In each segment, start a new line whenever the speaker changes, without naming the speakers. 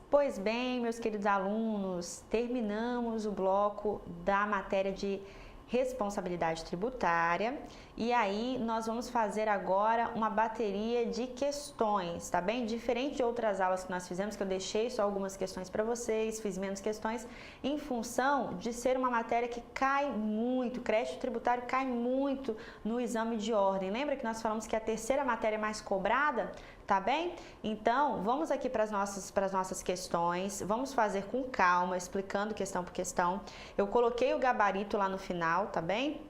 Pois bem, meus queridos alunos, terminamos o bloco da matéria de responsabilidade tributária e aí nós vamos fazer agora uma bateria de questões, tá bem? Diferente de outras aulas que nós fizemos, que eu deixei só algumas questões para vocês, fiz menos questões, em função de ser uma matéria que cai muito, crédito tributário cai muito no exame de ordem. Lembra que nós falamos que a terceira matéria é mais cobrada? Tá bem? Então, vamos aqui para as nossas questões, vamos fazer com calma, explicando questão por questão. Eu coloquei o gabarito lá no final, tá bem?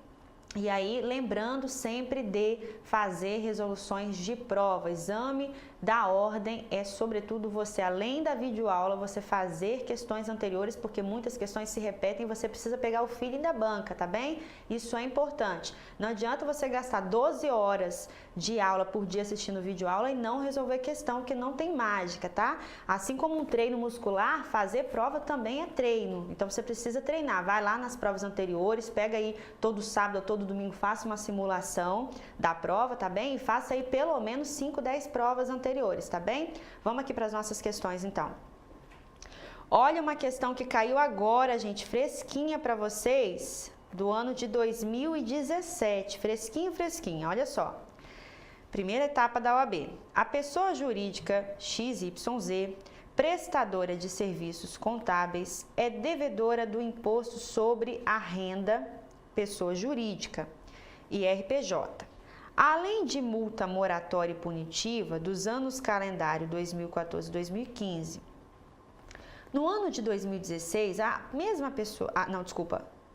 E aí, lembrando sempre de fazer resoluções de prova. Exame da ordem é, sobretudo, você, além da videoaula, você fazer questões anteriores, porque muitas questões se repetem e você precisa pegar o feeling da banca, tá bem? Isso é importante. Não adianta você gastar 12 horas de aula por dia assistindo videoaula e não resolver questão, que não tem mágica, tá? Assim como um treino muscular, fazer prova também é treino. Então, você precisa treinar. Vai lá nas provas anteriores, pega aí todo sábado, todo domingo, faça uma simulação da prova, tá bem? E faça aí pelo menos 5, 10 provas anteriores, tá bem? Vamos aqui para as nossas questões, então. Olha uma questão que caiu agora, gente, fresquinha para vocês, do ano de 2017. Fresquinha, fresquinha, olha só. Primeira etapa da OAB. A pessoa jurídica XYZ, prestadora de serviços contábeis, é devedora do imposto sobre a renda pessoa jurídica, IRPJ. Além de multa moratória e punitiva dos anos calendário 2014 e 2015. No ano de 2016, a mesma pessoa,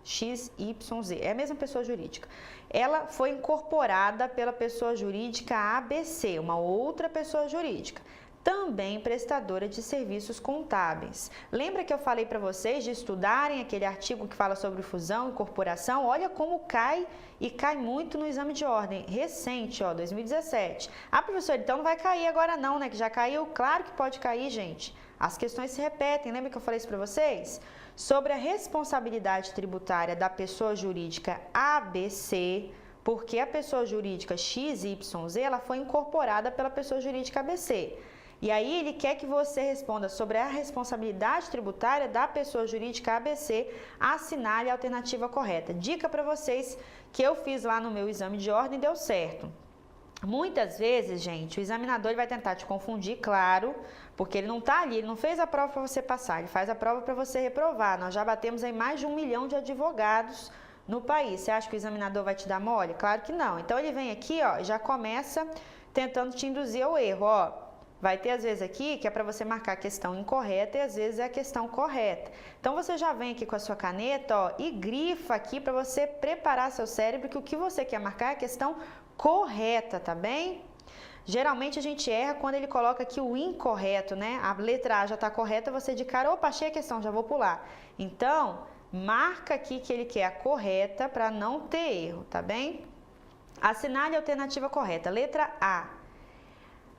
XYZ, é a mesma pessoa jurídica. Ela foi incorporada pela pessoa jurídica ABC, uma outra pessoa jurídica, também prestadora de serviços contábeis. Lembra que eu falei para vocês de estudarem aquele artigo que fala sobre fusão e incorporação? Olha como cai e cai muito no exame de ordem. Recente, ó, 2017. Ah, professor, então não vai cair agora não, né? Que já caiu? Claro que pode cair, gente. As questões se repetem. Lembra que eu falei isso para vocês? Sobre a responsabilidade tributária da pessoa jurídica ABC, porque a pessoa jurídica XYZ, ela foi incorporada pela pessoa jurídica ABC. E aí ele quer que você responda sobre a responsabilidade tributária da pessoa jurídica ABC, assinale a alternativa correta. Dica para vocês que eu fiz lá no meu exame de ordem e deu certo. Muitas vezes, gente, o examinador ele vai tentar te confundir, claro, porque ele não está ali, ele não fez a prova para você passar, ele faz a prova para você reprovar. Nós já batemos aí mais de 1 milhão de advogados no país. Você acha que o examinador vai te dar mole? Claro que não. Então ele vem aqui, ó, já começa tentando te induzir ao erro, ó. Vai ter às vezes aqui que é para você marcar a questão incorreta e às vezes é a questão correta. Então você já vem aqui com a sua caneta, ó, e grifa aqui para você preparar seu cérebro que o que você quer marcar é a questão correta, tá bem? Geralmente a gente erra quando ele coloca aqui o incorreto, né? A letra A já está correta, você de cara, opa, achei a questão, já vou pular. Então, marca aqui que ele quer a correta para não ter erro, tá bem? Assinale a alternativa correta. Letra A.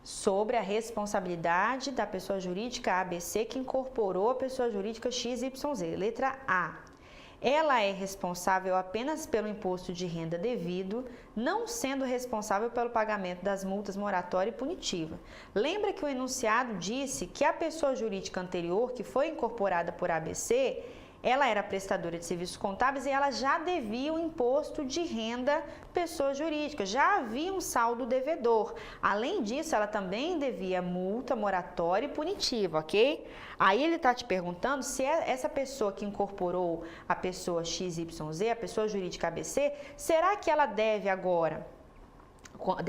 Sobre a responsabilidade da pessoa jurídica ABC que incorporou a pessoa jurídica XYZ. Letra A. Ela é responsável apenas pelo imposto de renda devido, não sendo responsável pelo pagamento das multas moratória e punitiva. Lembra que o enunciado disse que a pessoa jurídica anterior, que foi incorporada por ABC, ela era prestadora de serviços contábeis e ela já devia o imposto de renda pessoa jurídica, já havia um saldo devedor. Além disso, ela também devia multa moratória e punitiva, ok? Aí ele está te perguntando se essa pessoa que incorporou a pessoa XYZ, a pessoa jurídica ABC, será que ela deve agora,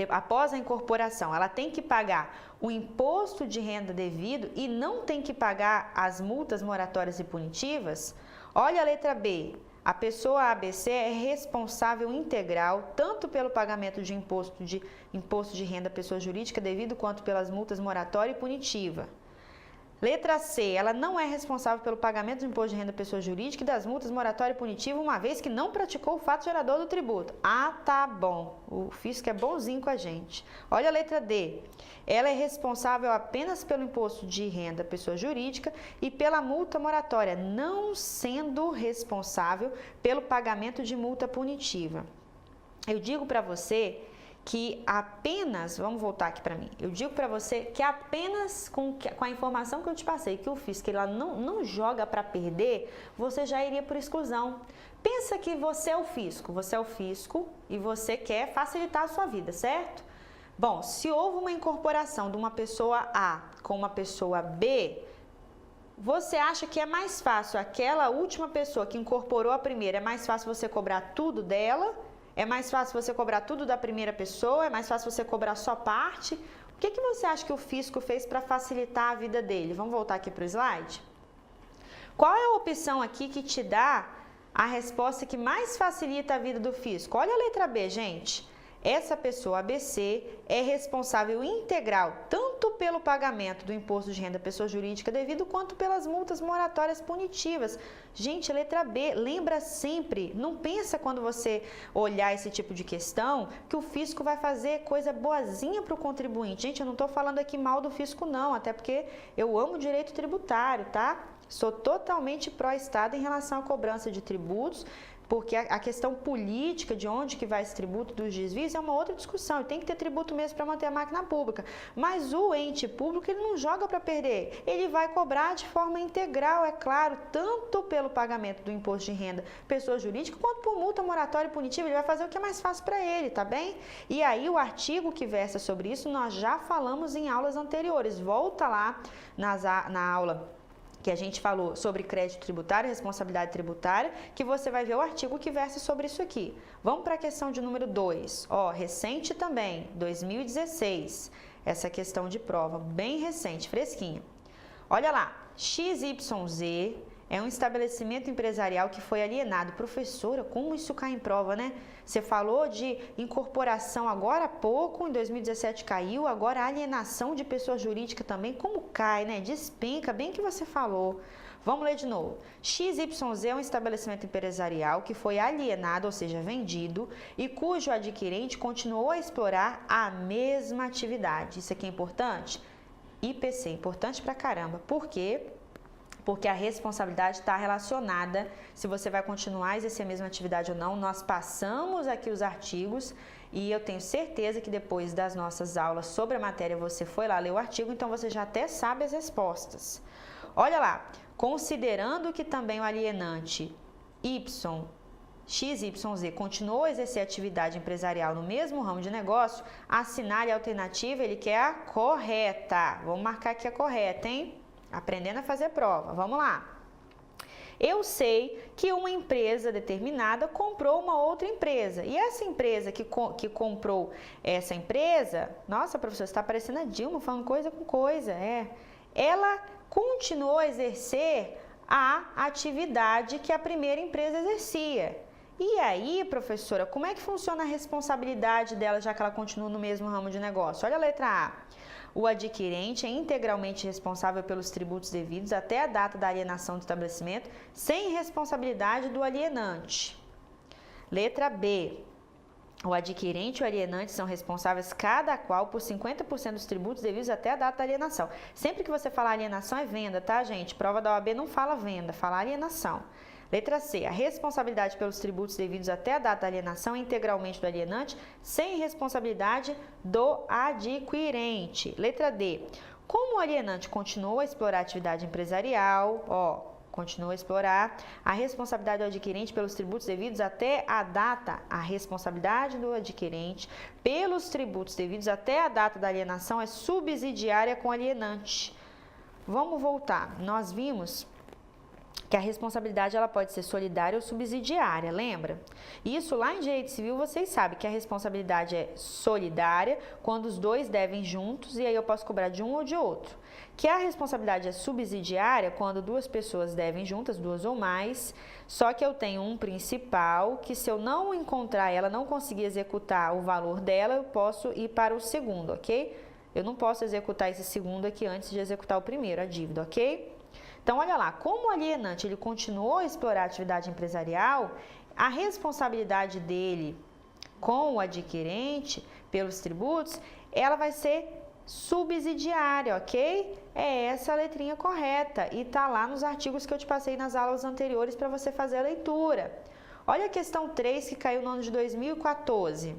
após a incorporação, ela tem que pagar o imposto de renda devido e não tem que pagar as multas moratórias e punitivas? Olha a letra B. A pessoa ABC é responsável integral tanto pelo pagamento de imposto de renda pessoa jurídica devido quanto pelas multas moratória e punitiva. Letra C, ela não é responsável pelo pagamento do imposto de renda pessoa jurídica e das multas moratória e punitiva, uma vez que não praticou o fato gerador do tributo. Ah, tá bom. O fisco é bonzinho com a gente. Olha a letra D. Ela é responsável apenas pelo imposto de renda pessoa jurídica e pela multa moratória, não sendo responsável pelo pagamento de multa punitiva. Eu digo para você que apenas, vamos voltar aqui para mim, eu digo para você que apenas com a informação que eu te passei, que o fisco ele não joga para perder, você já iria por exclusão. Pensa que você é o fisco e você quer facilitar a sua vida, certo? Bom, se houve uma incorporação de uma pessoa A com uma pessoa B, você acha que é mais fácil aquela última pessoa que incorporou a primeira, é mais fácil você cobrar tudo dela? É mais fácil você cobrar tudo da primeira pessoa? É mais fácil você cobrar só parte? O que você acha que o fisco fez para facilitar a vida dele? Vamos voltar aqui para o slide? Qual é a opção aqui que te dá a resposta que mais facilita a vida do fisco? Olha a letra B, gente. Essa pessoa ABC é responsável integral tanto pelo pagamento do imposto de renda pessoa jurídica devido quanto pelas multas moratórias punitivas. Gente, letra B, lembra sempre, não pensa quando você olhar esse tipo de questão que o fisco vai fazer coisa boazinha para o contribuinte. Gente, eu não estou falando aqui mal do fisco não, até porque eu amo o direito tributário, tá? Sou totalmente pró-Estado em relação à cobrança de tributos, porque a questão política de onde que vai esse tributo dos desvios é uma outra discussão, e tem que ter tributo mesmo para manter a máquina pública. Mas o ente público, ele não joga para perder, ele vai cobrar de forma integral, é claro, tanto pelo pagamento do imposto de renda pessoa jurídica, quanto por multa moratória e punitiva, ele vai fazer o que é mais fácil para ele, tá bem? E aí o artigo que versa sobre isso, nós já falamos em aulas anteriores, volta lá na aula que a gente falou sobre crédito tributário, responsabilidade tributária, que você vai ver o artigo que versa sobre isso aqui. Vamos para a questão de número 2. Ó, recente também, 2016. Essa questão de prova, bem recente, fresquinha. Olha lá, XYZ é um estabelecimento empresarial que foi alienado. Professora, como isso cai em prova, né? Você falou de incorporação agora há pouco, em 2017 caiu, agora a alienação de pessoa jurídica também, como cai, né? Despenca, bem que você falou. Vamos ler de novo. XYZ é um estabelecimento empresarial que foi alienado, ou seja, vendido, e cujo adquirente continuou a explorar a mesma atividade. Isso aqui é importante? IPC, importante pra caramba. Por quê? Porque a responsabilidade está relacionada, se você vai continuar a exercer a mesma atividade ou não. Nós passamos aqui os artigos e eu tenho certeza que depois das nossas aulas sobre a matéria você foi lá ler o artigo, então você já até sabe as respostas. Olha lá, considerando que também o alienante XYZ continuou a exercer atividade empresarial no mesmo ramo de negócio, assinale a alternativa, ele quer a correta. Vamos marcar aqui a correta, hein? Aprendendo a fazer prova. Vamos lá. Eu sei que uma empresa determinada comprou uma outra empresa. E essa empresa que comprou essa empresa... Nossa, professor, você está parecendo a Dilma, falando coisa com coisa. Ela continuou a exercer a atividade que a primeira empresa exercia. E aí, professora, como é que funciona a responsabilidade dela, já que ela continua no mesmo ramo de negócio? Olha a letra A. O adquirente é integralmente responsável pelos tributos devidos até a data da alienação do estabelecimento, sem responsabilidade do alienante. Letra B. O adquirente e o alienante são responsáveis cada qual por 50% dos tributos devidos até a data da alienação. Sempre que você falar alienação é venda, tá, gente? Prova da OAB não fala venda, fala alienação. Letra C. A responsabilidade pelos tributos devidos até a data da alienação é integralmente do alienante, sem responsabilidade do adquirente. Letra D. Como o alienante continuou a explorar a atividade empresarial, continua a explorar, a responsabilidade do adquirente pelos tributos devidos até a data, a responsabilidade do adquirente pelos tributos devidos até a data da alienação é subsidiária com o alienante. Vamos voltar. Nós vimos que a responsabilidade ela pode ser solidária ou subsidiária, lembra? Isso lá em direito civil vocês sabem que a responsabilidade é solidária quando os dois devem juntos e aí eu posso cobrar de um ou de outro. Que a responsabilidade é subsidiária quando duas pessoas devem juntas, duas ou mais, só que eu tenho um principal que se eu não encontrar ela, não conseguir executar o valor dela, eu posso ir para o segundo, ok? Eu não posso executar esse segundo aqui antes de executar o primeiro, a dívida, ok? Então, olha lá, como o alienante ele continuou a explorar a atividade empresarial, a responsabilidade dele com o adquirente pelos tributos, ela vai ser subsidiária, ok? É essa a letrinha correta e tá lá nos artigos que eu te passei nas aulas anteriores para você fazer a leitura. Olha a questão 3 que caiu no ano de 2014.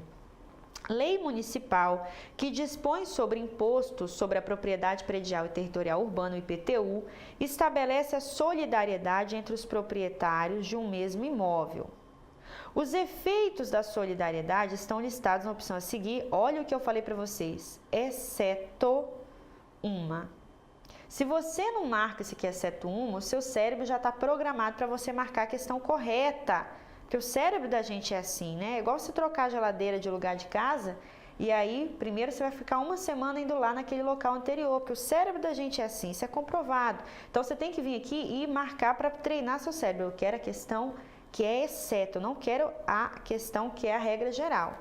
Lei municipal que dispõe sobre impostos sobre a propriedade predial e territorial urbana, o IPTU, estabelece a solidariedade entre os proprietários de um mesmo imóvel. Os efeitos da solidariedade estão listados na opção a seguir. Olha o que eu falei para vocês, exceto uma. Se você não marca esse aqui, exceto uma, o seu cérebro já está programado para você marcar a questão correta. Porque o cérebro da gente é assim, né? É igual você trocar a geladeira de lugar de casa e aí primeiro você vai ficar uma semana indo lá naquele local anterior, porque o cérebro da gente é assim, isso é comprovado. Então você tem que vir aqui e marcar para treinar seu cérebro. Eu quero a questão que é exceto, eu não quero a questão que é a regra geral.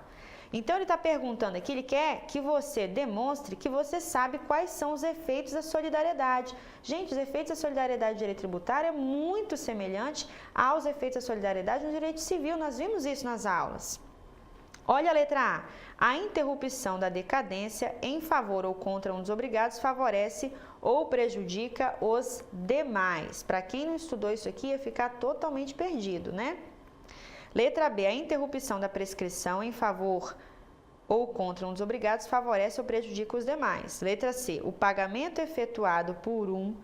Então ele está perguntando aqui, ele quer que você demonstre que você sabe quais são os efeitos da solidariedade. Gente, os efeitos da solidariedade do direito tributário é muito semelhante aos efeitos da solidariedade no direito civil, nós vimos isso nas aulas. Olha a letra A. A interrupção da decadência em favor ou contra um dos obrigados favorece ou prejudica os demais. Para quem não estudou isso aqui, ia ficar totalmente perdido, né? Letra B. A interrupção da prescrição em favor ou contra um dos obrigados favorece ou prejudica os demais. Letra C. O pagamento efetuado por um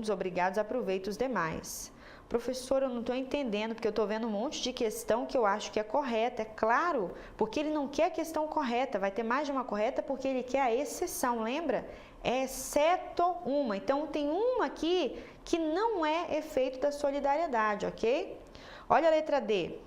dos obrigados aproveita os demais. Professor, eu não estou entendendo, porque eu estou vendo um monte de questão que eu acho que é correta. É claro, porque ele não quer a questão correta. Vai ter mais de uma correta porque ele quer a exceção, lembra? Exceto uma. Então, tem uma aqui que não é efeito da solidariedade, ok? Olha a letra D.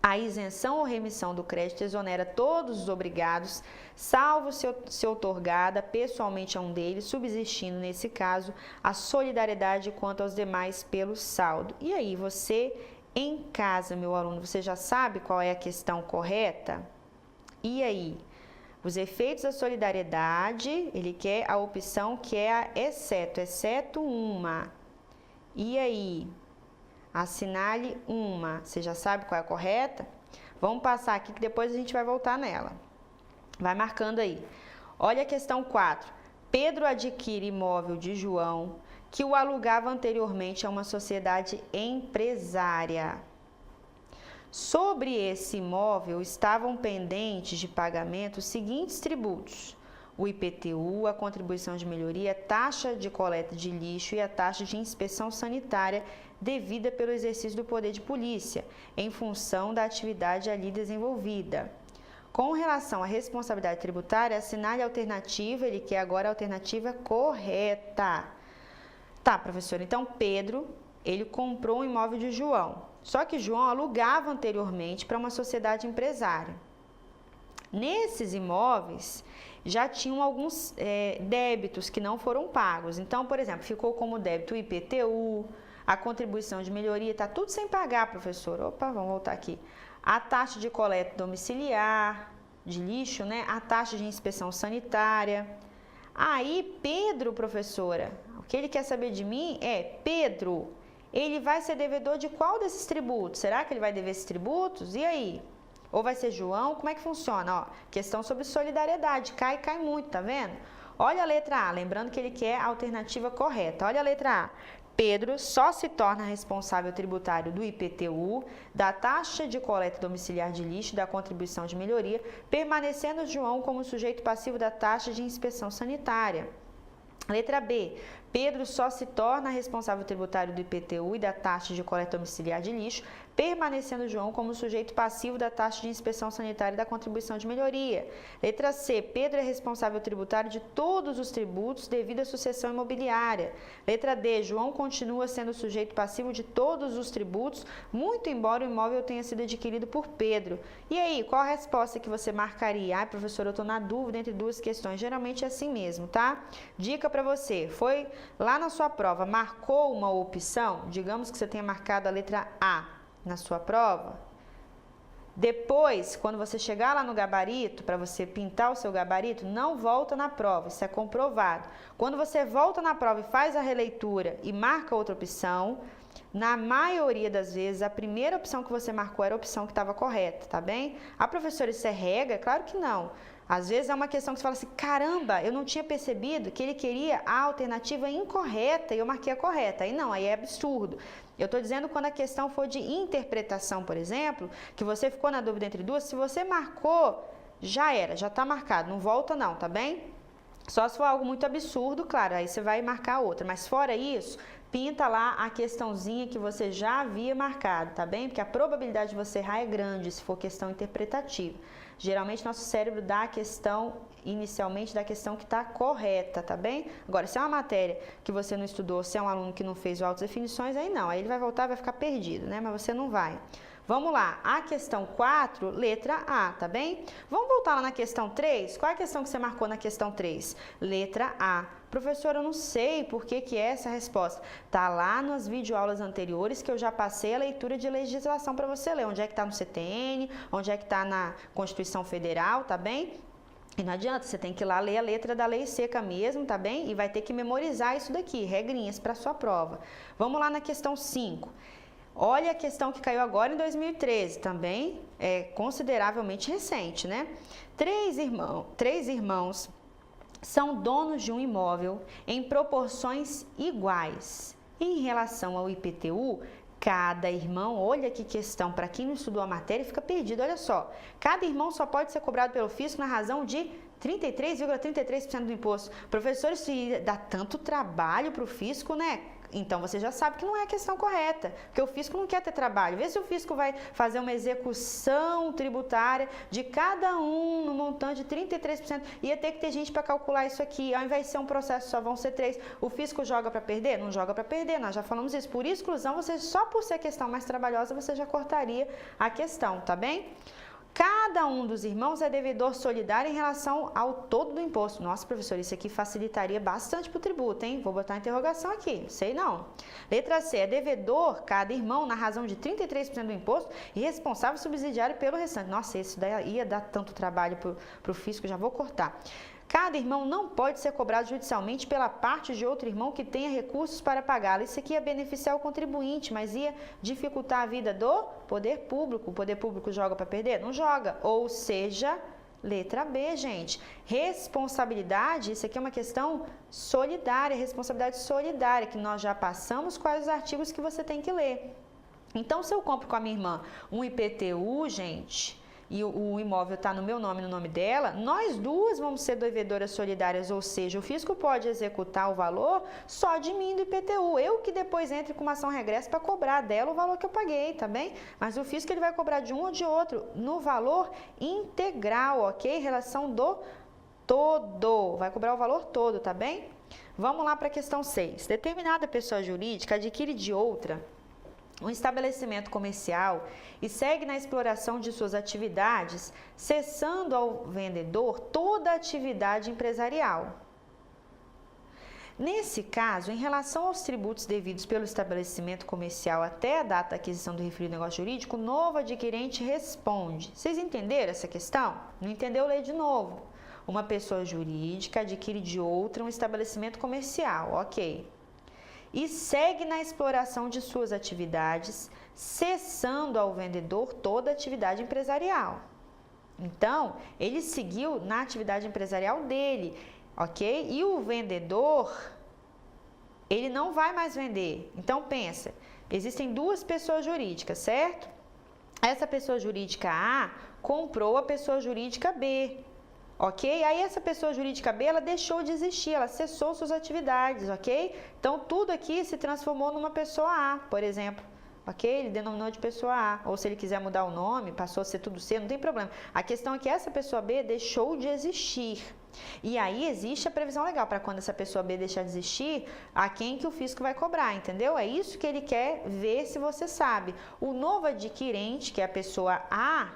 A isenção ou remissão do crédito exonera todos os obrigados, salvo se outorgada pessoalmente a um deles, subsistindo, nesse caso, a solidariedade quanto aos demais pelo saldo. E aí, você em casa, meu aluno, você já sabe qual é a questão correta? E aí? Os efeitos da solidariedade, ele quer a opção que é a exceto uma. E aí? Assinale uma. Você já sabe qual é a correta? Vamos passar aqui que depois a gente vai voltar nela. Vai marcando aí. Olha a questão 4. Pedro adquire imóvel de João que o alugava anteriormente a uma sociedade empresária. Sobre esse imóvel estavam pendentes de pagamento os seguintes tributos: o IPTU, a contribuição de melhoria, a taxa de coleta de lixo e a taxa de inspeção sanitária devida pelo exercício do poder de polícia, em função da atividade ali desenvolvida. Com relação à responsabilidade tributária, assinale a alternativa, ele quer agora a alternativa correta. Tá, professor, então Pedro, ele comprou um imóvel de João, só que João alugava anteriormente para uma sociedade empresária. Nesses imóveis, já tinham alguns débitos que não foram pagos. Então, por exemplo, ficou como débito o IPTU, a contribuição de melhoria, está tudo sem pagar, professor. Opa, vamos voltar aqui. A taxa de coleta domiciliar, de lixo, né? A taxa de inspeção sanitária. Aí, Pedro, professora, o que ele quer saber de mim é, Pedro, ele vai ser devedor de qual desses tributos? Será que ele vai dever esses tributos? E aí? Ou vai ser João? Como é que funciona? Ó, questão sobre solidariedade, cai muito, tá vendo? Olha a letra A, lembrando que ele quer a alternativa correta. Olha a letra A. Pedro só se torna responsável tributário do IPTU, da taxa de coleta domiciliar de lixo e da contribuição de melhoria, permanecendo João como sujeito passivo da taxa de inspeção sanitária. Letra B. Pedro só se torna responsável tributário do IPTU e da taxa de coleta domiciliar de lixo, permanecendo João como sujeito passivo da taxa de inspeção sanitária e da contribuição de melhoria. Letra C. Pedro é responsável tributário de todos os tributos devido à sucessão imobiliária. Letra D. João continua sendo sujeito passivo de todos os tributos, muito embora o imóvel tenha sido adquirido por Pedro. E aí, qual a resposta que você marcaria? Ai, professor, eu estou na dúvida entre duas questões. Geralmente é assim mesmo, tá? Dica para você. Foi lá na sua prova, marcou uma opção? Digamos que você tenha marcado a letra A na sua prova. Depois, quando você chegar lá no gabarito, para você pintar o seu gabarito, não volta na prova, isso é comprovado. Quando você volta na prova e faz a releitura e marca outra opção, na maioria das vezes, a primeira opção que você marcou era a opção que estava correta, tá bem? Ah, professora, isso é regra? Claro que não. Às vezes é uma questão que você fala assim, caramba, eu não tinha percebido que ele queria a alternativa incorreta e eu marquei a correta. Aí não, aí é absurdo. Eu estou dizendo quando a questão for de interpretação, por exemplo, que você ficou na dúvida entre duas, se você marcou, já era, já está marcado, não volta não, tá bem? Só se for algo muito absurdo, claro, aí você vai marcar outra. Mas fora isso, pinta lá a questãozinha que você já havia marcado, tá bem? Porque a probabilidade de você errar é grande se for questão interpretativa. Geralmente, nosso cérebro dá a questão, inicialmente, da questão que está correta, tá bem? Agora, se é uma matéria que você não estudou, se é um aluno que não fez autodefinições, aí não. Aí ele vai voltar e vai ficar perdido, né? Mas você não vai. Vamos lá, a questão 4, letra A, tá bem? Vamos voltar lá na questão 3? Qual é a questão que você marcou na questão 3? Letra A. Professora, eu não sei por que é essa resposta. Tá lá nas videoaulas anteriores que eu já passei a leitura de legislação para você ler. Onde é que tá no CTN, onde é que tá na Constituição Federal, tá bem? E não adianta, você tem que ir lá ler a letra da lei seca mesmo, tá bem? E vai ter que memorizar isso daqui, regrinhas para sua prova. Vamos lá na questão 5. Olha a questão que caiu agora em 2013, também é consideravelmente recente, né? Três irmãos são donos de um imóvel em proporções iguais. Em relação ao IPTU, cada irmão, olha que questão, para quem não estudou a matéria fica perdido, olha só. Cada irmão só pode ser cobrado pelo fisco na razão de 33,33% do imposto. Professor, isso dá tanto trabalho para o fisco, né? Então, você já sabe que não é a questão correta, porque o fisco não quer ter trabalho. Vê se o fisco vai fazer uma execução tributária de cada um no montante de 33%. Ia ter que ter gente para calcular isso aqui. Ao invés de ser um processo, só vão ser 3. O fisco joga para perder? Não joga para perder, nós já falamos isso. Por exclusão, você só por ser questão mais trabalhosa, você já cortaria a questão, tá bem? Cada um dos irmãos é devedor solidário em relação ao todo do imposto. Nossa, professor, isso aqui facilitaria bastante para o tributo, hein? Vou botar uma interrogação aqui, sei não. Letra C, é devedor, cada irmão, na razão de 33% do imposto e responsável subsidiário pelo restante. Nossa, isso daí ia dar tanto trabalho para o fisco, já vou cortar. Cada irmão não pode ser cobrado judicialmente pela parte de outro irmão que tenha recursos para pagá-lo. Isso aqui ia beneficiar o contribuinte, mas ia dificultar a vida do poder público. O poder público joga para perder? Não joga. Ou seja, letra B, gente. Responsabilidade, isso aqui é uma questão solidária, responsabilidade solidária, que nós já passamos quais os artigos que você tem que ler. Então, se eu compro com a minha irmã um IPTU, gente, e o imóvel está no meu nome e no nome dela, nós duas vamos ser devedoras solidárias, ou seja, o fisco pode executar o valor só de mim do IPTU. Eu que depois entre com uma ação regressa para cobrar dela o valor que eu paguei, tá bem? Mas o fisco ele vai cobrar de um ou de outro no valor integral, ok? Relação do todo, vai cobrar o valor todo, tá bem? Vamos lá para a questão 6. Determinada pessoa jurídica adquire de outra um estabelecimento comercial e segue na exploração de suas atividades, cessando ao vendedor toda a atividade empresarial. Nesse caso, em relação aos tributos devidos pelo estabelecimento comercial até a data da aquisição do referido negócio jurídico, o novo adquirente responde. Vocês entenderam essa questão? Não entendeu? Lê de novo. Uma pessoa jurídica adquire de outra um estabelecimento comercial, ok? E segue na exploração de suas atividades, cessando ao vendedor toda a atividade empresarial. Então, ele seguiu na atividade empresarial dele, ok? E o vendedor, ele não vai mais vender. Então, pensa, existem duas pessoas jurídicas, certo? Essa pessoa jurídica A comprou a pessoa jurídica B. Ok? Aí essa pessoa jurídica B, ela deixou de existir, ela cessou suas atividades, ok? Então, tudo aqui se transformou numa pessoa A, por exemplo, ok? Ele denominou de pessoa A, ou se ele quiser mudar o nome, passou a ser tudo C, não tem problema. A questão é que essa pessoa B deixou de existir. E aí existe a previsão legal para quando essa pessoa B deixar de existir, a quem que o fisco vai cobrar, entendeu? É isso que ele quer ver se você sabe. O novo adquirente, que é a pessoa A,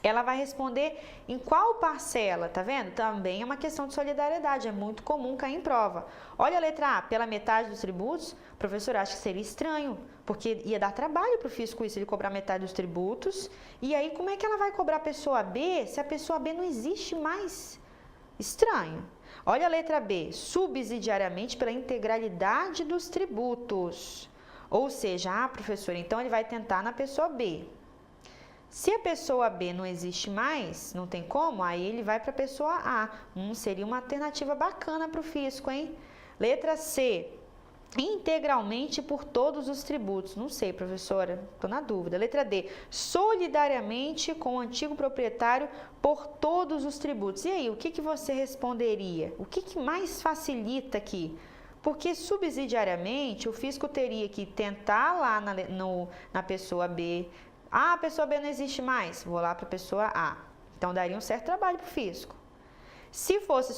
ela vai responder em qual parcela, tá vendo? Também é uma questão de solidariedade, é muito comum cair em prova. Olha a letra A, pela metade dos tributos, o professor acha que seria estranho, porque ia dar trabalho para o fisco isso, ele cobrar metade dos tributos, e aí como é que ela vai cobrar a pessoa B se a pessoa B não existe mais? Estranho. Olha a letra B, subsidiariamente pela integralidade dos tributos. Ou seja, professor, então ele vai tentar na pessoa B. Se a pessoa B não existe mais, não tem como, aí ele vai para a pessoa A. Seria uma alternativa bacana para o fisco, hein? Letra C. Integralmente por todos os tributos. Não sei, professora, estou na dúvida. Letra D. Solidariamente com o antigo proprietário por todos os tributos. E aí, o que você responderia? O que mais facilita aqui? Porque subsidiariamente o fisco teria que tentar lá na pessoa B. Ah, a pessoa B não existe mais, vou lá para a pessoa A. Então daria um certo trabalho para o fisco. Se fosse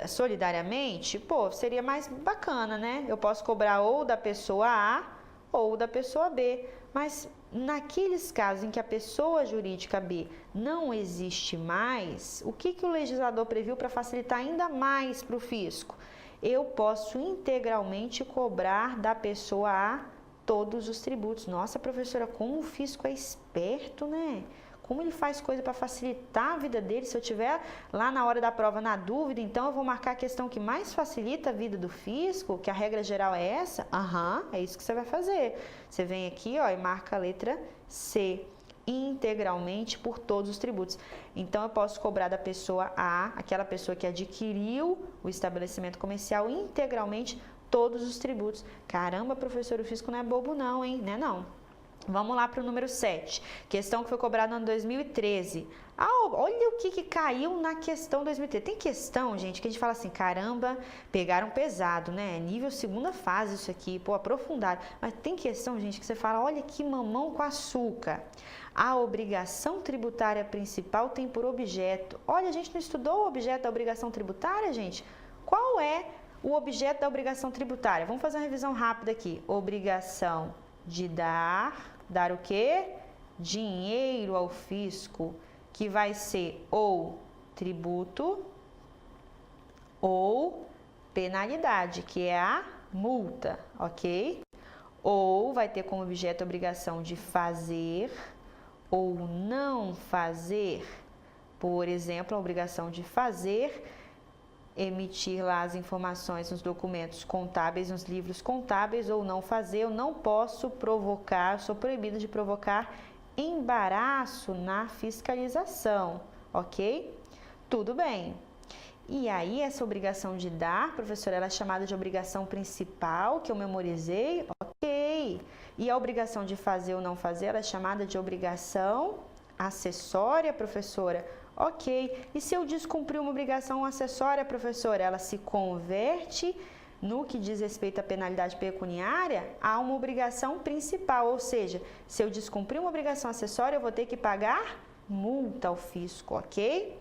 solidariamente, pô, seria mais bacana, né? Eu posso cobrar ou da pessoa A ou da pessoa B. Mas naqueles casos em que a pessoa jurídica B não existe mais, o que o legislador previu para facilitar ainda mais para o fisco? Eu posso integralmente cobrar da pessoa A todos os tributos. Nossa, professora, como o fisco é esperto, né? Como ele faz coisa para facilitar a vida dele. Se eu tiver lá na hora da prova na dúvida, então eu vou marcar a questão que mais facilita a vida do fisco, que a regra geral é essa? É isso que você vai fazer. Você vem aqui, ó, e marca a letra C. Integralmente por todos os tributos. Então, eu posso cobrar da pessoa A, aquela pessoa que adquiriu o estabelecimento comercial, integralmente todos os tributos. Caramba, professor, o fisco não é bobo não, hein? Né, não? Vamos lá para o número 7. Questão que foi cobrada no ano 2013. Olha o que caiu na questão 2013. Tem questão, gente, que a gente fala assim, caramba, pegaram pesado, né? Nível segunda fase isso aqui, pô, aprofundado. Mas tem questão, gente, que você fala, olha que mamão com açúcar. A obrigação tributária principal tem por objeto. Olha, a gente não estudou o objeto da obrigação tributária, gente? Qual é o objeto da obrigação tributária? Vamos fazer uma revisão rápida aqui. Obrigação de dar o quê? Dinheiro ao fisco, que vai ser ou tributo ou penalidade, que é a multa, ok? Ou vai ter como objeto a obrigação de fazer ou não fazer. Por exemplo, a obrigação de fazer, emitir lá as informações nos documentos contábeis, nos livros contábeis, ou não fazer. Eu não posso provocar, sou proibido de provocar embaraço na fiscalização, ok? Tudo bem. E aí, essa obrigação de dar, professora, ela é chamada de obrigação principal, que eu memorizei, ok. E a obrigação de fazer ou não fazer, ela é chamada de obrigação acessória, professora. Ok, e se eu descumprir uma obrigação acessória, professora, ela se converte, no que diz respeito à penalidade pecuniária, a uma obrigação principal, ou seja, se eu descumprir uma obrigação acessória, eu vou ter que pagar multa ao fisco, ok?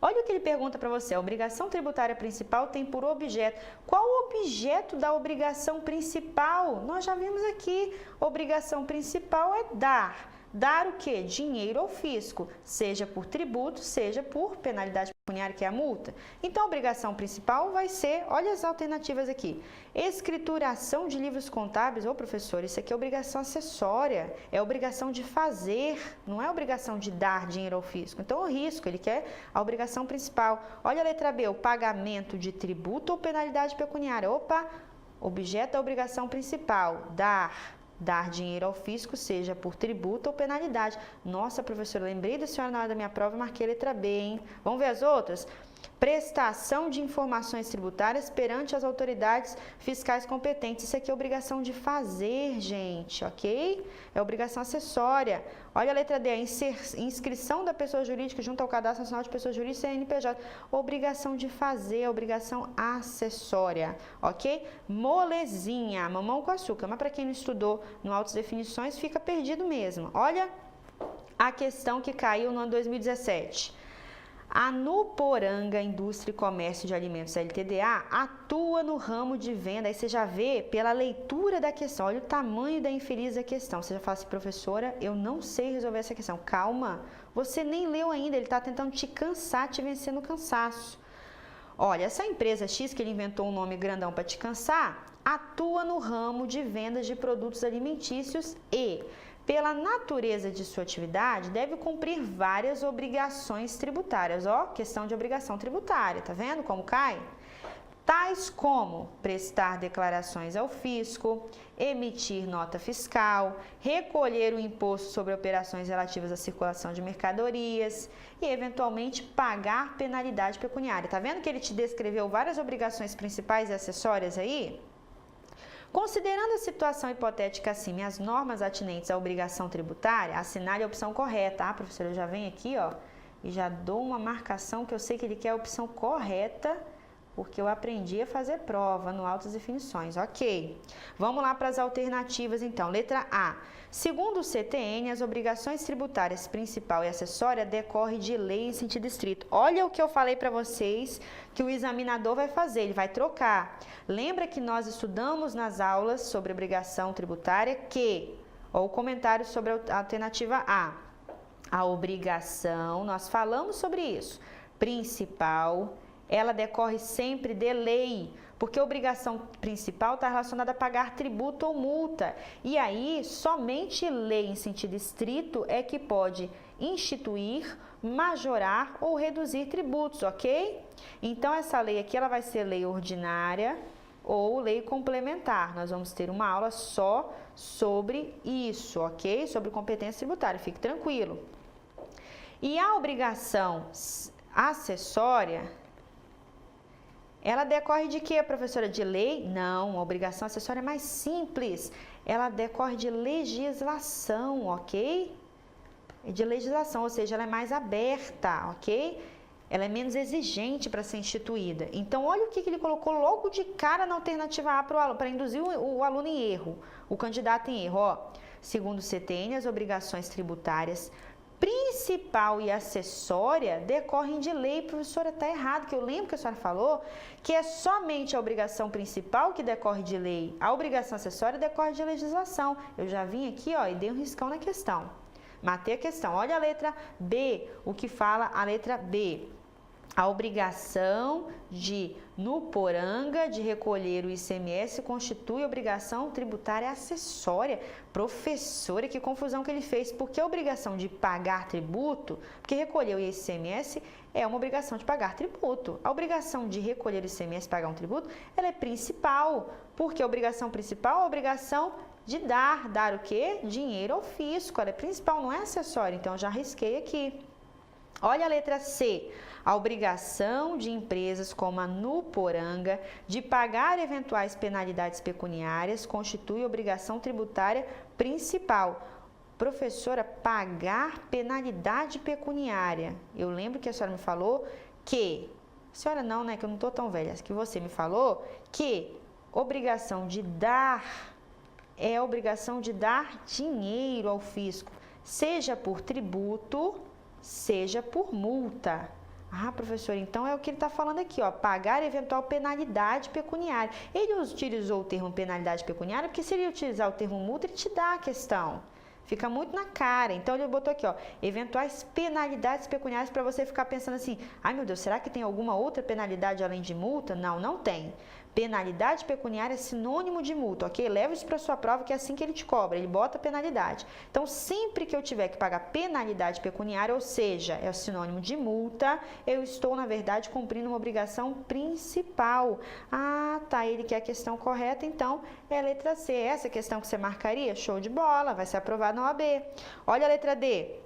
Olha o que ele pergunta para você, a obrigação tributária principal tem por objeto. Qual o objeto da obrigação principal? Nós já vimos aqui, obrigação principal é dar. Dar o quê? Dinheiro ao fisco, seja por tributo, seja por penalidade pecuniária, que é a multa. Então, a obrigação principal vai ser, olha as alternativas aqui, escrituração de livros contábeis. Ô, professor, isso aqui é obrigação acessória, é obrigação de fazer, não é obrigação de dar dinheiro ao fisco. Então, o risco, ele quer a obrigação principal. Olha a letra B, o pagamento de tributo ou penalidade pecuniária. Opa, objeto da obrigação principal, dar dinheiro ao fisco, seja por tributo ou penalidade. Nossa, professora, lembrei da senhora na hora da minha prova e marquei a letra B, hein? Vamos ver as outras? Prestação de informações tributárias perante as autoridades fiscais competentes. Isso aqui é obrigação de fazer, gente, ok? É obrigação acessória. Olha a letra D, a inscrição da pessoa jurídica junto ao Cadastro Nacional de Pessoas Jurídicas, CNPJ. Obrigação de fazer, obrigação acessória, ok? Molezinha, mamão com açúcar. Mas para quem não estudou no Autos Definições, fica perdido mesmo. Olha a questão que caiu no ano 2017. A Nuporanga Indústria e Comércio de Alimentos, LTDA, atua no ramo de venda. Aí você já vê pela leitura da questão, olha o tamanho da infeliz da questão. Você já fala assim, professora, eu não sei resolver essa questão. Calma, você nem leu ainda, ele está tentando te cansar, te vencer no cansaço. Olha, essa empresa X, que ele inventou um nome grandão para te cansar, atua no ramo de vendas de produtos alimentícios e, pela natureza de sua atividade, deve cumprir várias obrigações tributárias. Ó, questão de obrigação tributária, tá vendo como cai? tais como prestar declarações ao fisco, emitir nota fiscal, recolher o imposto sobre operações relativas à circulação de mercadorias e, eventualmente, pagar penalidade pecuniária. Tá vendo que ele te descreveu várias obrigações principais e acessórias aí? Considerando a situação hipotética acima e as normas atinentes à obrigação tributária, assinale a opção correta. Ah, professora, eu já venho aqui, ó, e já dou uma marcação que eu sei que ele quer a opção correta, porque eu aprendi a fazer prova no Autos e Definições. Ok. Vamos lá para as alternativas, então. Letra A. Segundo o CTN, as obrigações tributárias principal e acessória decorrem de lei em sentido estrito. Olha o que eu falei para vocês que o examinador vai fazer, ele vai trocar. Lembra que nós estudamos nas aulas sobre obrigação tributária que, ó, o comentário sobre a alternativa A. A obrigação, nós falamos sobre isso, principal, ela decorre sempre de lei, porque a obrigação principal está relacionada a pagar tributo ou multa. E aí, somente lei em sentido estrito é que pode instituir, majorar ou reduzir tributos, ok? Então, essa lei aqui, ela vai ser lei ordinária ou lei complementar. Nós vamos ter uma aula só sobre isso, ok? Sobre competência tributária, fique tranquilo. E a obrigação acessória, ela decorre de quê, professora? De lei? Não, a obrigação acessória é mais simples. Ela decorre de legislação, ok? De legislação, ou seja, ela é mais aberta, ok? Ela é menos exigente para ser instituída. Então, olha o que ele colocou logo de cara na alternativa A para induzir o aluno em erro, o candidato em erro. Ó, segundo o CTN, as obrigações tributárias principal e acessória decorrem de lei. Professora, está errado, que eu lembro que a senhora falou que é somente a obrigação principal que decorre de lei, a obrigação acessória decorre de legislação. Eu já vim aqui, ó, e dei um riscão na questão. Matei a questão. Olha a letra B, o que fala a letra B. A obrigação de, no poranga, de recolher o ICMS constitui obrigação tributária acessória. Professora, que confusão que ele fez. Porque a obrigação de pagar tributo, porque recolher o ICMS é uma obrigação de pagar tributo. A obrigação de recolher o ICMS e pagar um tributo, ela é principal. Porque a obrigação principal é a obrigação de dar. Dar o quê? Dinheiro ao fisco. Ela é principal, não é acessória. Então, eu já risquei aqui. Olha a letra C. A obrigação de empresas como a Nuporanga de pagar eventuais penalidades pecuniárias constitui obrigação tributária principal. Professora, pagar penalidade pecuniária. Eu lembro que a senhora me falou que... A senhora não, né? Que eu não estou tão velha. Que você me falou que obrigação de dar é a obrigação de dar dinheiro ao fisco, seja por tributo, seja por multa. Ah, professor, então é o que ele está falando aqui, ó, pagar eventual penalidade pecuniária. Ele utilizou o termo penalidade pecuniária porque se ele utilizar o termo multa, ele te dá a questão. Fica muito na cara. Então, ele botou aqui, ó, eventuais penalidades pecuniárias para você ficar pensando assim, ai meu Deus, será que tem alguma outra penalidade além de multa? Não, não tem. Penalidade pecuniária é sinônimo de multa, ok? Leva isso para sua prova que é assim que ele te cobra, ele bota penalidade. Então, sempre que eu tiver que pagar penalidade pecuniária, ou seja, é o sinônimo de multa, eu estou, na verdade, cumprindo uma obrigação principal. Ah, tá, ele quer a questão correta, então é a letra C. Essa questão que você marcaria? Show de bola, vai ser aprovado na OAB. Olha a letra D.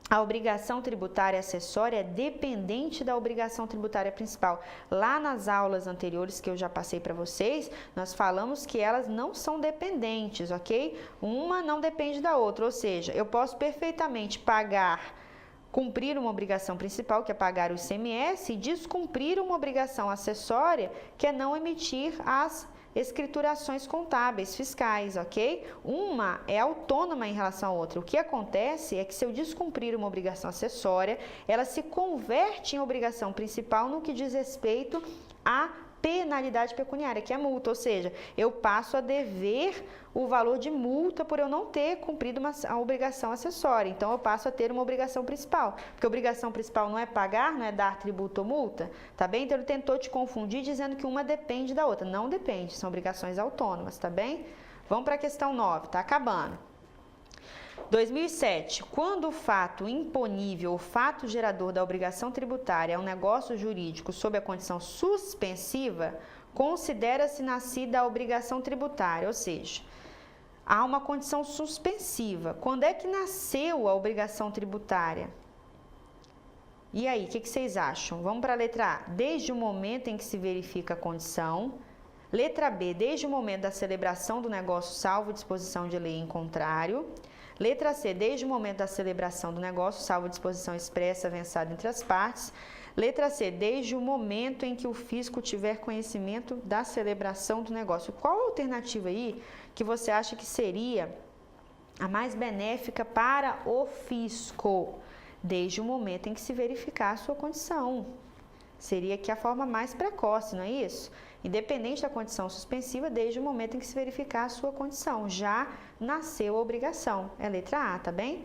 A obrigação tributária acessória é dependente da obrigação tributária principal. Lá nas aulas anteriores que eu já passei para vocês, nós falamos que elas não são dependentes, ok? Uma não depende da outra, ou seja, eu posso perfeitamente cumprir uma obrigação principal, que é pagar o ICMS, e descumprir uma obrigação acessória, que é não emitir as escriturações contábeis, fiscais, ok? Uma é autônoma em relação à outra. O que acontece é que se eu descumprir uma obrigação acessória, ela se converte em obrigação principal no que diz respeito à penalidade pecuniária, que é a multa, ou seja, eu passo a dever o valor de multa por eu não ter cumprido a obrigação acessória. Então, eu passo a ter uma obrigação principal, porque a obrigação principal não é pagar, não é dar tributo ou multa, tá bem? Então, ele tentou te confundir dizendo que uma depende da outra. Não depende, são obrigações autônomas, tá bem? Vamos para a questão 9, tá acabando. 2007. Quando o fato imponível, o fato gerador da obrigação tributária é um negócio jurídico sob a condição suspensiva, considera-se nascida a obrigação tributária, ou seja, há uma condição suspensiva. Quando é que nasceu a obrigação tributária? E aí, o que vocês acham? Vamos para a letra A. Desde o momento em que se verifica a condição. Letra B. Desde o momento da celebração do negócio, salvo disposição de lei em contrário. Letra C. Desde o momento da celebração do negócio, salvo disposição expressa avançada entre as partes. Letra C. Desde o momento em que o fisco tiver conhecimento da celebração do negócio. Qual a alternativa aí que você acha que seria a mais benéfica para o fisco? Desde o momento em que se verificar a sua condição. Seria aqui a forma mais precoce, não é isso? Independente da condição suspensiva, desde o momento em que se verificar a sua condição. Já nasceu a obrigação. É a letra A, tá bem?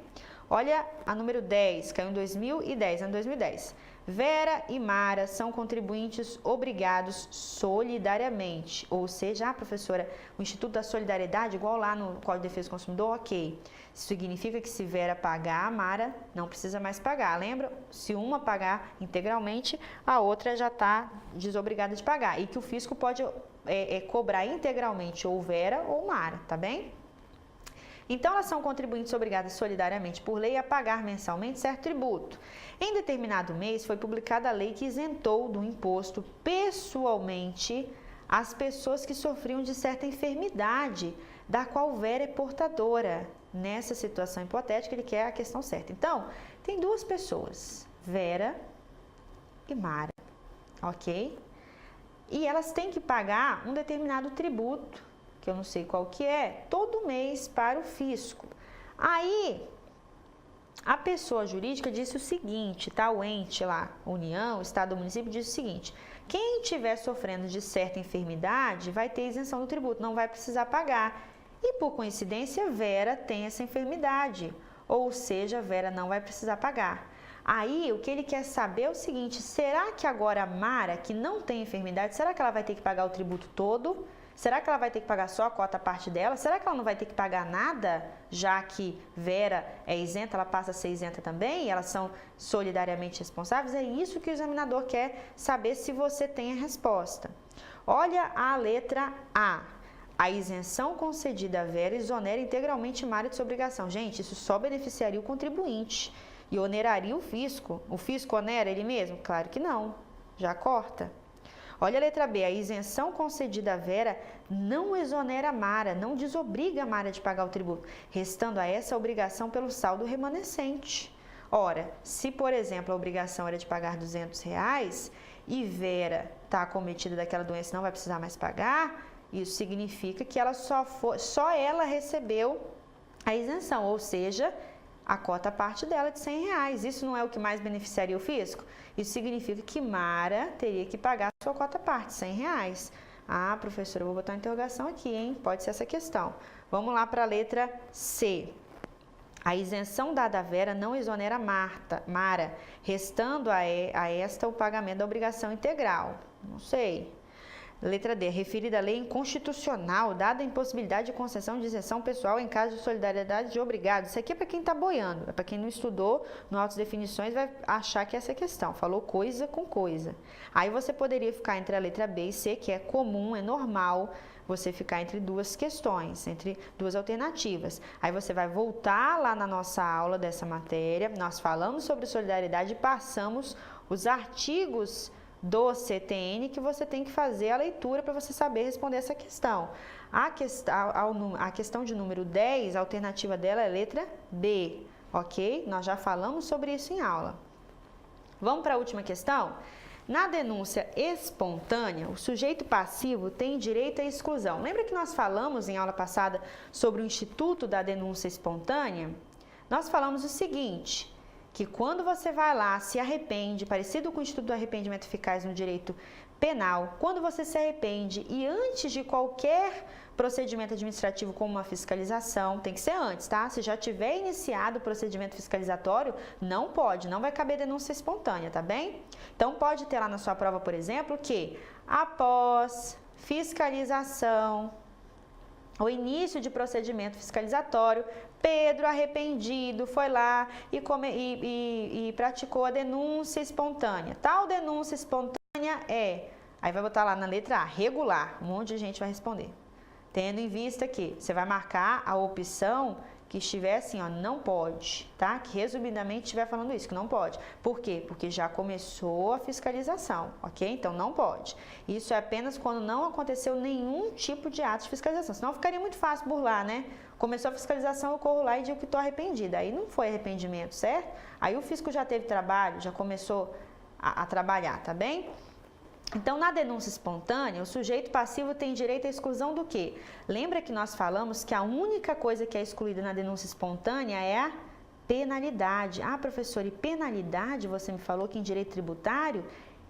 Olha a número 10, caiu em 2010, ano 2010. Vera e Mara são contribuintes obrigados solidariamente. Ou seja, professora, o Instituto da Solidariedade, igual lá no Código de Defesa do Consumidor, ok. Isso significa que se Vera pagar, a Mara não precisa mais pagar. Lembra? Se uma pagar integralmente, a outra já está desobrigada de pagar. E que o fisco pode cobrar integralmente ou Vera ou Mara, tá bem? Então, elas são contribuintes obrigadas solidariamente por lei a pagar mensalmente certo tributo. Em determinado mês, foi publicada a lei que isentou do imposto pessoalmente as pessoas que sofriam de certa enfermidade, da qual Vera é portadora. Nessa situação hipotética, ele quer a questão certa. Então, tem duas pessoas, Vera e Mara, ok? E elas têm que pagar um determinado tributo, que eu não sei qual que é, todo mês para o fisco. Aí, a pessoa jurídica disse o seguinte, tá? O ente lá, União, Estado ou município, diz o seguinte: quem estiver sofrendo de certa enfermidade vai ter isenção do tributo, não vai precisar pagar. E, por coincidência, Vera tem essa enfermidade, ou seja, Vera não vai precisar pagar. Aí, o que ele quer saber é o seguinte: será que agora a Mara, que não tem enfermidade, será que ela vai ter que pagar o tributo todo? Será que ela vai ter que pagar só a cota parte dela? Será que ela não vai ter que pagar nada, já que Vera é isenta, ela passa a ser isenta também? E elas são solidariamente responsáveis? É isso que o examinador quer saber, se você tem a resposta. Olha a letra A. A isenção concedida a Vera exonera integralmente Mara de sua obrigação. Gente, isso só beneficiaria o contribuinte e oneraria o fisco. O fisco onera ele mesmo? Claro que não. Já corta. Olha a letra B, a isenção concedida a Vera não exonera a Mara, não desobriga a Mara de pagar o tributo, restando a essa a obrigação pelo saldo remanescente. Ora, se, por exemplo, a obrigação era de pagar R$200 e Vera está acometida daquela doença e não vai precisar mais pagar, isso significa que ela só ela recebeu a isenção, ou seja, a cota parte dela de R$100. Isso não é o que mais beneficiaria o fisco? Isso significa que Mara teria que pagar a sua cota parte, R$100. Ah, professora, eu vou botar uma interrogação aqui, hein? Pode ser essa questão. Vamos lá para a letra C. A isenção dada a Vera não exonera Mara, restando a esta o pagamento da obrigação integral. Não sei. Letra D. Referida à lei inconstitucional, dada a impossibilidade de concessão de isenção pessoal em caso de solidariedade de obrigado. Isso aqui é para quem está boiando, é para quem não estudou no Autos Definições, vai achar que é essa questão. Falou coisa com coisa. Aí você poderia ficar entre a letra B e C, que é comum, é normal você ficar entre duas questões, entre duas alternativas. Aí você vai voltar lá na nossa aula dessa matéria, nós falamos sobre solidariedade e passamos os artigos do CTN que você tem que fazer a leitura para você saber responder essa questão. A questão de número 10, a alternativa dela é letra B, ok? Nós já falamos sobre isso em aula. Vamos para a última questão? Na denúncia espontânea, o sujeito passivo tem direito à exclusão. Lembra que nós falamos em aula passada sobre o Instituto da Denúncia Espontânea? Nós falamos o seguinte: que quando você vai lá, se arrepende, parecido com o Instituto do Arrependimento Eficaz no Direito Penal, quando você se arrepende e antes de qualquer procedimento administrativo como uma fiscalização, tem que ser antes, tá? Se já tiver iniciado o procedimento fiscalizatório, não vai caber denúncia espontânea, tá bem? Então, pode ter lá na sua prova, por exemplo, que após fiscalização, o início de procedimento fiscalizatório, Pedro, arrependido, foi lá e praticou a denúncia espontânea. Tal denúncia espontânea é Aí vai botar lá na letra A, regular. Um monte de gente vai responder. Tendo em vista que você vai marcar a opção que estiver assim, ó, não pode, tá? Que resumidamente estiver falando isso, que não pode. Por quê? Porque já começou a fiscalização, ok? Então não pode. Isso é apenas quando não aconteceu nenhum tipo de ato de fiscalização. Senão ficaria muito fácil burlar, né? Começou a fiscalização, eu corro lá e digo que estou arrependida. Aí não foi arrependimento, certo? Aí o fisco já teve trabalho, já começou a trabalhar, tá bem? Então, na denúncia espontânea, o sujeito passivo tem direito à exclusão do quê? Lembra que nós falamos que a única coisa que é excluída na denúncia espontânea é a penalidade. Ah, professor, e penalidade, você me falou que em direito tributário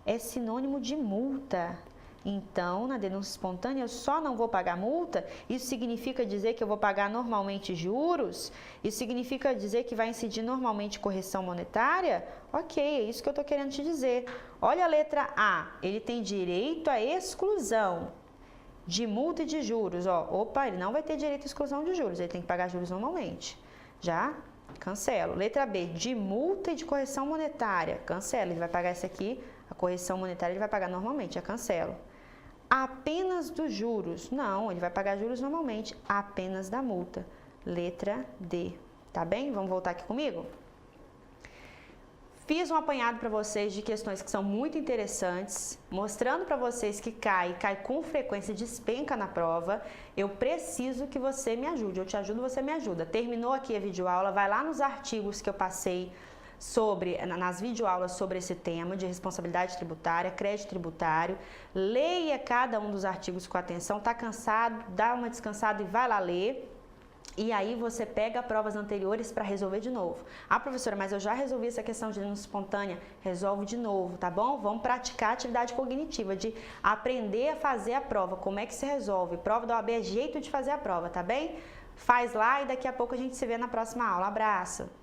é sinônimo de multa. Então, na denúncia espontânea, eu só não vou pagar multa? Isso significa dizer que eu vou pagar normalmente juros? Isso significa dizer que vai incidir normalmente correção monetária? Ok, é isso que eu estou querendo te dizer. Olha a letra A, ele tem direito à exclusão de multa e de juros. Ó, opa, ele não vai ter direito à exclusão de juros, ele tem que pagar juros normalmente. Já cancelo. Letra B, de multa e de correção monetária. Cancelo, ele vai pagar essa aqui, a correção monetária ele vai pagar normalmente, já cancelo. Apenas dos juros. Não, ele vai pagar juros normalmente, apenas da multa. Letra D. Tá bem? Vamos voltar aqui comigo? Fiz um apanhado para vocês de questões que são muito interessantes, mostrando para vocês que cai com frequência, despenca na prova. Eu preciso que você me ajude, eu te ajudo, você me ajuda. Terminou aqui a videoaula, vai lá nos artigos que eu passei nas videoaulas sobre esse tema de responsabilidade tributária, crédito tributário, leia cada um dos artigos com atenção, tá cansado, dá uma descansada e vai lá ler, e aí você pega provas anteriores para resolver de novo. Ah, professora, mas eu já resolvi essa questão de denúncia espontânea, resolve de novo, tá bom? Vamos praticar a atividade cognitiva, de aprender a fazer a prova, como é que se resolve, prova da OAB é jeito de fazer a prova, tá bem? Faz lá e daqui a pouco a gente se vê na próxima aula. Abraço!